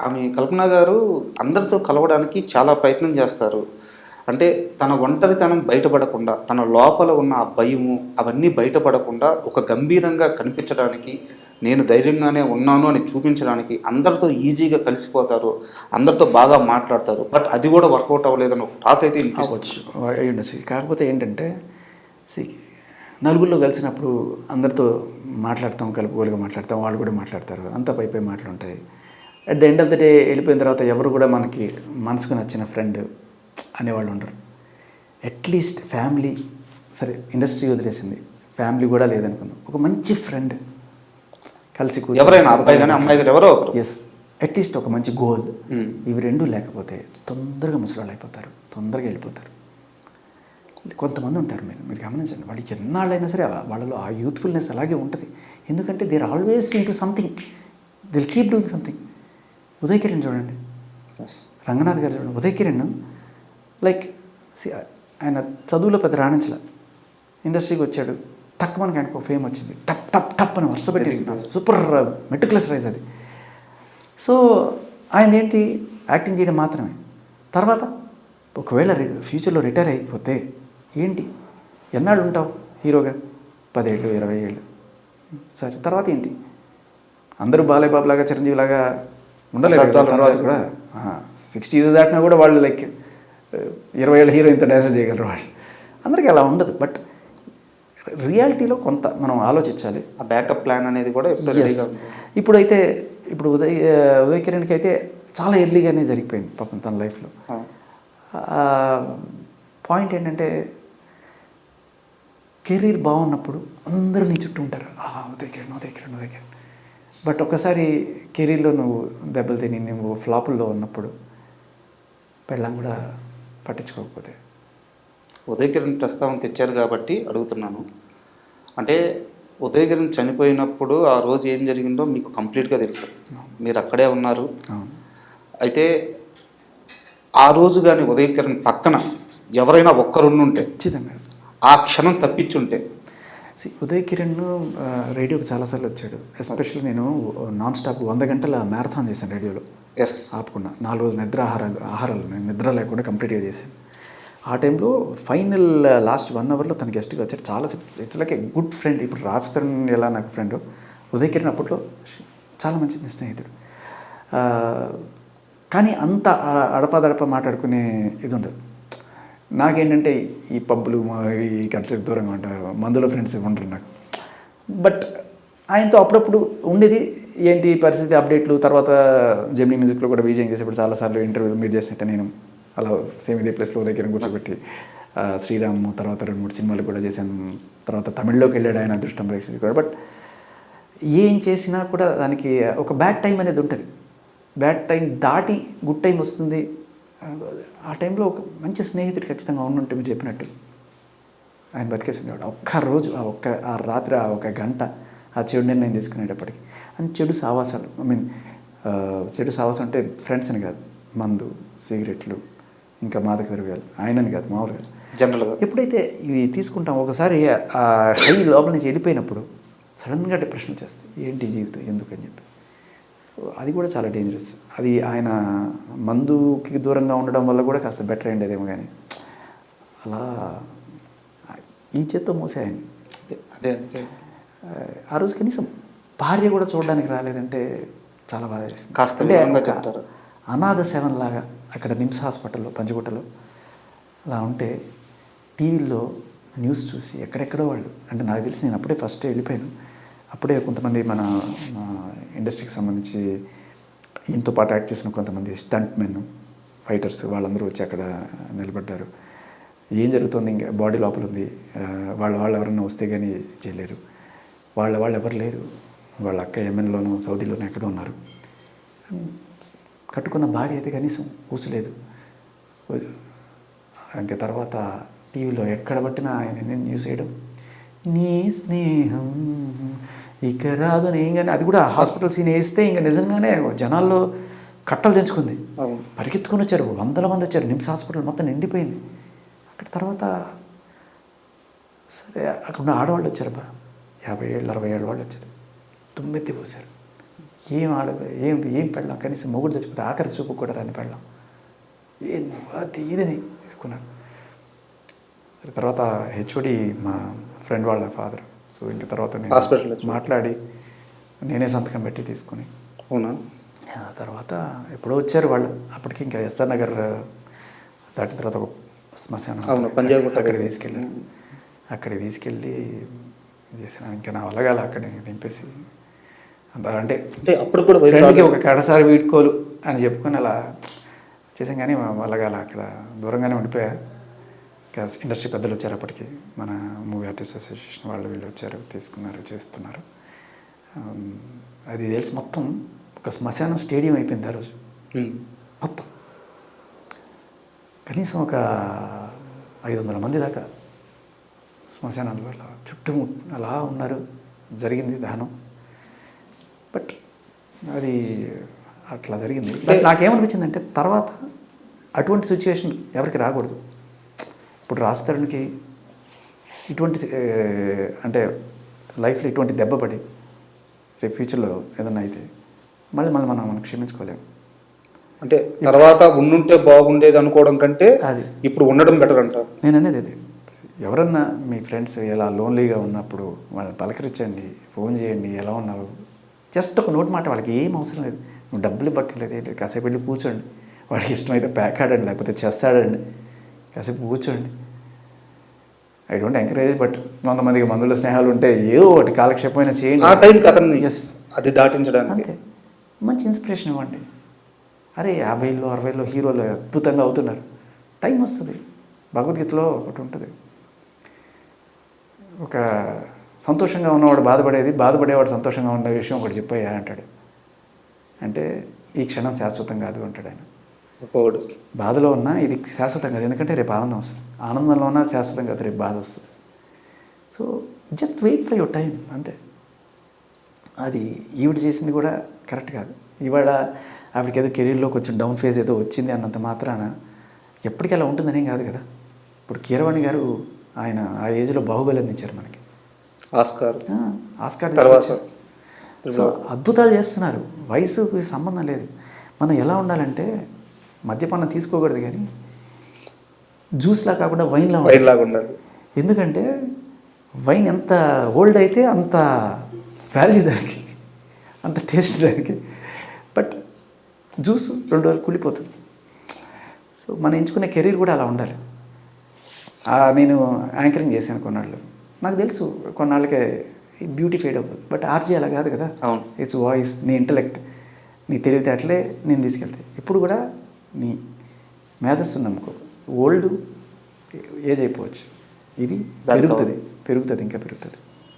ఆమె కల్పన గారు అందరితో కలవడానికి చాలా ప్రయత్నం చేస్తారు. అంటే తన ఒంటరితనం బయటపడకుండా, తన లోపల ఉన్న ఆ భయము అవన్నీ బయటపడకుండా ఒక గంభీరంగా కనిపించడానికి, నేను ధైర్యంగానే ఉన్నాను అని చూపించడానికి అందరితో ఈజీగా కలిసిపోతారు. అందరితో బాగా మాట్లాడతారు. బట్ అది కూడా వర్కౌట్ అవ్వలేదని ఒక టాక్ అయితే అవ్వచ్చు, అయ్యుండొచ్చు. కాకపోతే ఏంటంటే సి నలుగురిలో కలిసినప్పుడు అందరితో మాట్లాడతాం, కలుపుకోలుగా మాట్లాడతాం, వాళ్ళు కూడా మాట్లాడతారు, అంతా పై మాటలు ఉంటాయి. At the end of the day వెళ్ళిపోయిన తర్వాత ఎవరు కూడా మనకి మనసుకు నచ్చిన ఫ్రెండ్ అనేవాళ్ళు ఉండరు. అట్లీస్ట్ ఫ్యామిలీ, సరే ఇండస్ట్రీ వదిలేసింది, ఫ్యామిలీ కూడా లేదనుకున్నాం, ఒక మంచి ఫ్రెండ్ కలిసి ఎవరైనా అబ్బాయి కానీ అమ్మాయి కానీ ఎవరో ఒకరు, ఎస్, అట్లీస్ట్ ఒక మంచి గోల్, ఇవి రెండూ లేకపోతే తొందరగా ముసలాళ్ళు అయిపోతారు, తొందరగా వెళ్ళిపోతారు. కొంతమంది ఉంటారు, మీరు గమనించండి, వాళ్ళకి ఎన్నాళ్ళైనా సరే వాళ్ళలో ఆ యూత్ఫుల్నెస్ అలాగే ఉంటుంది. ఎందుకంటే they are always in to something, they'll keep doing something. Uday Kiran చూడండి, రంగనాథ్ గారు చూడండి. ఉదయ్ కిరణ్ లైక్ ఆయన చదువులో పెద్ద రాణించలే, ఇండస్ట్రీకి వచ్చాడు, తక్కువ మనకి ఆయనకు ఫేమ్ వచ్చింది, టప్ టప్ టప్ అని వరుస పెట్టి సూపర్ మెట్రికులస్ రైజ్ అది. సో ఆయన ఏంటి, యాక్టింగ్ చేయడం మాత్రమే. తర్వాత ఒకవేళ ఫ్యూచర్లో రిటైర్ అయిపోతే ఏంటి, ఎన్నాళ్ళు ఉంటావు హీరోగా? 10 ఏళ్ళు 20 ఏళ్ళు, సరే తర్వాత ఏంటి? అందరూ బాలయ్య బాబులాగా చిరంజీవిలాగా ఉండలేదు. తర్వాత కూడా 60 years దాటినా కూడా వాళ్ళు లైక్ 20 ఏళ్ళ హీరో ఇంత డ్యాన్స్ చేయగలరు వాళ్ళు. అందరికీ అలా ఉండదు. బట్ రియాలిటీలో కొంత మనం ఆలోచించాలి. ఆ బ్యాకప్ ప్లాన్ అనేది కూడా ఇప్పుడైతే ఇప్పుడు ఉదయ్ కిరణ్కి అయితే చాలా ఎర్లీగానే జరిగిపోయింది పాపం తన లైఫ్లో. పాయింట్ ఏంటంటే కెరీర్ బాగున్నప్పుడు అందరూ నీ చుట్టూ ఉంటారు, ఉదయ్ కిరణ్ ఉదయ్ కిరణ్ ఉదయ్ కిరణ్. బట్ ఒక్కసారి కెరీర్లో నువ్వు దెబ్బలు తిని నువ్వు ఫ్లాపుల్లో ఉన్నప్పుడు పెళ్ళం కూడా పట్టించుకోకపోతే. ఉదయ్ కిరణ్ ప్రస్తావన తెచ్చారు కాబట్టి అడుగుతున్నాను. అంటే ఉదయ్ కిరణ్ చనిపోయినప్పుడు ఆ రోజు ఏం జరిగిందో మీకు కంప్లీట్గా తెలుసు, మీరు అక్కడే ఉన్నారు. అయితే ఆ రోజు కానీ ఉదయ్ కిరణ్ పక్కన ఎవరైనా ఒక్కరుండుంటే, ఖచ్చితంగా ఆ క్షణం తప్పించుంటే. ఉదయ్ కిరణ్ రేడియోకి చాలాసార్లు వచ్చాడు. ఎస్పెషల్లీ నేను నాన్ స్టాప్ 100 గంటల మ్యారథాన్ చేశాను రేడియోలో, ఆపకుండా 4 రోజులు ఆహారాలు నేను నిద్ర లేకుండా కంప్లీట్గా చేశాను. ఆ టైంలో ఫైనల్ లాస్ట్ 1 అవర్లో తన గెస్ట్గా వచ్చాడు. చాలా it's like a good friend. ఇప్పుడు రాజ్ తరుణ్ ఎలా నాకు ఫ్రెండ్, ఉదయ్ కిరణ్ అప్పట్లో చాలా మంచి స్నేహితుడు. కానీ అంత అడపదడప మాట్లాడుకునే ఇది ఉండదు. నాకేంటంటే ఈ పబ్బులు ఈ గంటలకు దూరంగా ఉంటారు, మందులో ఫ్రెండ్స్ ఉండరు నాకు. బట్ ఆయనతో అప్పుడప్పుడు ఉండేది. ఏంటి పరిస్థితి అప్డేట్లు. తర్వాత జెమినీ మ్యూజిక్లో కూడా విజయం చేసేప్పుడు చాలాసార్లు ఇంటర్వ్యూలు మీరు చేసినట్టే నేను అలా సేమ్ ఇదే ప్లేస్లో దగ్గర కూర్చోబెట్టి శ్రీరామ్ తర్వాత 2-3 సినిమాలు కూడా చేశాను. తర్వాత తమిళ్లోకి వెళ్ళాడు ఆయన, అదృష్టం ప్రేక్షకుడు కూడా. బట్ ఏం చేసినా కూడా దానికి ఒక బ్యాడ్ టైం అనేది ఉంటుంది. బ్యాడ్ టైం దాటి గుడ్ టైం వస్తుంది. ఆ టైంలో ఒక మంచి స్నేహితుడు ఖచ్చితంగా ఉండుంటే మీరు చెప్పినట్టు ఆయన బతికేసి ఉండేవాడు. ఒక్కరోజు ఆ రాత్రి ఒక గంట ఆ చెడు నిర్ణయం తీసుకునేటప్పటికి. అండ్ చెడు సావాసాలు, చెడు సావాసం అంటే ఫ్రెండ్స్ అని కాదు, మందు సిగరెట్లు ఇంకా మాదక ద్రవ్యాలు, ఆయనని కాదు మామూలుగా జనరల్గా ఎప్పుడైతే ఇవి తీసుకుంటాం ఒకసారి ఆ హై లోపల నుంచి వెళ్ళిపోయినప్పుడు సడన్గా డిప్రెషన్ వచ్చేస్తుంది. ఏంటి జీవితం ఎందుకని చెప్పి. సో అది కూడా చాలా డేంజరస్. అది ఆయన మందుకి దూరంగా ఉండడం వల్ల కూడా కాస్త బెటర్ అయ్యేదేమో. కానీ అలా ఈ చేత్తో మోసే ఆయన. అదే ఆ రోజు కనీసం భార్య కూడా చూడడానికి రాలేదంటే చాలా బాధ వేస్తుంది. కాస్త చెప్తారు. అనాథ సేవన్లాగా అక్కడ నిమ్స్ హాస్పిటల్లో పంచగుట్టలో అలా ఉంటే టీవీల్లో న్యూస్ చూసి ఎక్కడెక్కడో వాళ్ళు, అంటే నాకు తెలిసి నేను అప్పుడే ఫస్ట్ వెళ్ళిపోయాను. అప్పుడే కొంతమంది మన ఇండస్ట్రీకి సంబంధించి ఈయనతో పాటు యాక్ట్ చేసిన కొంతమంది స్టంట్ మెన్, ఫైటర్స్ వాళ్ళందరూ వచ్చి అక్కడ నిలబడ్డారు. ఏం జరుగుతుంది, ఇంకా బాడీ లోపల ఉంది, వాళ్ళు ఎవరన్నా వస్తే కానీ చేయలేరు, వాళ్ళు ఎవరు లేరు, వాళ్ళ అక్క యెమెన్లోనూ సౌదీలోనూ ఎక్కడో ఉన్నారు. కట్టుకున్న భార్య అయితే కనీసం కూర్చోలేదు. ఇంకా తర్వాత టీవీలో ఎక్కడ పట్టినా ఆయన న్యూస్ వేయడం, నీ స్నేహం ఇక రాదు అని. ఏం కానీ అది కూడా హాస్పిటల్ సీన్ వేస్తే ఇంకా నిజంగానే జనాల్లో కట్టలు తెంచుకుంది. పరిగెత్తుకొని వచ్చారు, 100 మంది వచ్చారు. నిమ్స్ హాస్పిటల్ మొత్తం నిండిపోయింది. అక్కడ తర్వాత సరే అక్కడ ఉన్న ఆడవాళ్ళు వచ్చారు, 50 ఏళ్ళు 60 ఏళ్ళ వాళ్ళు వచ్చారు, తుమ్మెత్తి పోసారు. ఏం పెళ్ళాం, కనీసం మొగుడు చచ్చిపోతే ఆఖరి చూపు కూడా రాని పెళ్ళాం, ఏం అది ఇదని తీసుకున్నారు. సరే తర్వాత హెచ్ఓడి మా ఫ్రెండ్ వాళ్ళ ఫాదర్. సో ఇంక తర్వాత నేను హాస్పిటల్ మాట్లాడి నేనే సంతకం పెట్టి తీసుకుని, అవునా, ఆ తర్వాత ఎప్పుడో వచ్చారు వాళ్ళు. అప్పటికి ఇంకా ఎస్ఆర్ నగర్ దాటిన తర్వాత ఒక శ్మశానం, అవును, పంజాబ్ అక్కడికి తీసుకెళ్ళారు. అక్కడికి తీసుకెళ్ళి చేసిన ఇంకా నా వల్ల కాల అక్కడ దింపేసి అంటే అప్పుడు కూడా ఫ్రెండ్కి ఒక కడసారి వీడుకోలు అని చెప్పుకొని అలా చేసాం. కానీ మా వల్ల కాల అక్కడ దూరంగానే ఉండిపోయా. ఇంకా ఇండస్ట్రీ పెద్దలు వచ్చారు అప్పటికి, మన మూవీ ఆర్టిస్ట్ అసోసియేషన్ వాళ్ళు వీళ్ళు వచ్చారు, తీసుకున్నారు, చేస్తున్నారు. అది తెలిసి మొత్తం ఒక శ్మశానం స్టేడియం అయిపోయింది ఆ రోజు మొత్తం. కనీసం ఒక 500 మంది దాకా శ్మశానాలు అలా చుట్టూ అలా ఉన్నారు. జరిగింది దహనం. బట్ అది అట్లా జరిగింది. బట్ నాకేమనిపించిందంటే తర్వాత అటువంటి సిచ్యువేషన్ ఎవరికి రాకూడదు. ఇప్పుడు రాస్తానికి ఇటువంటి అంటే లైఫ్లో ఇటువంటి దెబ్బ పడి రేపు ఫ్యూచర్లో ఏదన్నా అయితే మళ్ళీ మనం క్షమించుకోలేము. అంటే తర్వాత ఉండుంటే బాగుండేది అనుకోవడం కంటే అది ఇప్పుడు ఉండడం బెటర్ అంటారు. నేను అనేది అది, ఎవరన్నా మీ ఫ్రెండ్స్ ఎలా లోన్లీగా ఉన్నప్పుడు వాళ్ళని పలకరించండి, ఫోన్ చేయండి, ఎలా ఉన్నావు, జస్ట్ ఒక నోటి మాట. వాళ్ళకి ఏం అవసరం లేదు, నువ్వు డబ్బులు ఇవ్వక్కర్లేదు, ఏంటి కాసేపు వెళ్ళి కూర్చోండి, వాడికి ఇష్టమైతే ప్యాక్ ఆడండి, లేకపోతే చెస్ ఆడండి, కాసేపు కూర్చోండి. ఐ డోంట్ ఎంకరేజ్, బట్ కొంతమందికి మందుల స్నేహాలు ఉంటే ఏదో ఒకటి కాలక్షేపమైనా చేయండి. ఆ టైంకి అతన్ని ఎస్ అది దాటించడానికి అంతే. మంచి ఇన్స్పిరేషన్ ఇవ్వండి. అరే 50లో 60లో హీరోలు అద్భుతంగా అవుతున్నారు, టైం వస్తుంది. భగవద్గీతలో ఒకటి ఉంటుంది, ఒక సంతోషంగా ఉన్నవాడు బాధపడేవాడు సంతోషంగా ఉన్న విషయం ఒకటి చెప్పయ్యా అంటాడు. అంటే ఈ క్షణం శాశ్వతం కాదు అంటాడు ఆయన. ఒకడు బాధలో ఉన్నా ఇది శాశ్వతం కాదు, ఎందుకంటే రేపు ఆనందం వస్తుంది. ఆనందంలో ఉన్నా శాశ్వతం కాదు, రేపు బాధ వస్తుంది. So just wait for your time అంతే. అది ఈవిడ చేసింది కూడా కరెక్ట్ కాదు. ఇవాళ ఆవిడకి ఏదో కెరీర్లో కొంచెం డౌన్ ఫేజ్ ఏదో వచ్చింది అన్నంత మాత్రాన ఎప్పటికీ అలా ఉంటుందనేం కాదు కదా. ఇప్పుడు కీరవాణి గారు ఆయన ఆ ఏజ్లో బాహుబలి అందించారు మనకి, ఆస్కార్ తర్వాత సో అద్భుతాలు చేస్తున్నారు. వయసుకి సంబంధం లేదు. మనం ఎలా ఉండాలంటే మద్యపానం తీసుకోకూడదు, కానీ జ్యూస్లా కాకుండా వైన్లా ఉండాలి. ఎందుకంటే వైన్ ఎంత ఓల్డ్ అయితే అంత వాల్యూ దానికి, అంత టేస్ట్ దానికి. బట్ జ్యూస్ 2 రోజులు కుళ్ళిపోతుంది. సో మనం ఎంచుకునే కెరీర్ కూడా అలా ఉండాలి. నేను యాంకరింగ్ చేశాను కొన్నాళ్ళు, నాకు తెలుసు కొన్నాళ్ళకే బ్యూటీ ఫేడ్ అవుతుంది. బట్ ఆర్జీ అలా కాదు కదా. ఇట్స్ వాయిస్, నీ ఇంటలెక్ట్, నీ తెలివితేటలే నేను తీసుకెళ్తాయి. ఇప్పుడు కూడా నీ మేధస్సు నమ్ముకో. ఓల్డ్ ఏజ్ అయిపోవచ్చు, ఇది పెరుగుతుంది ఇంకా పెరుగుతుంది.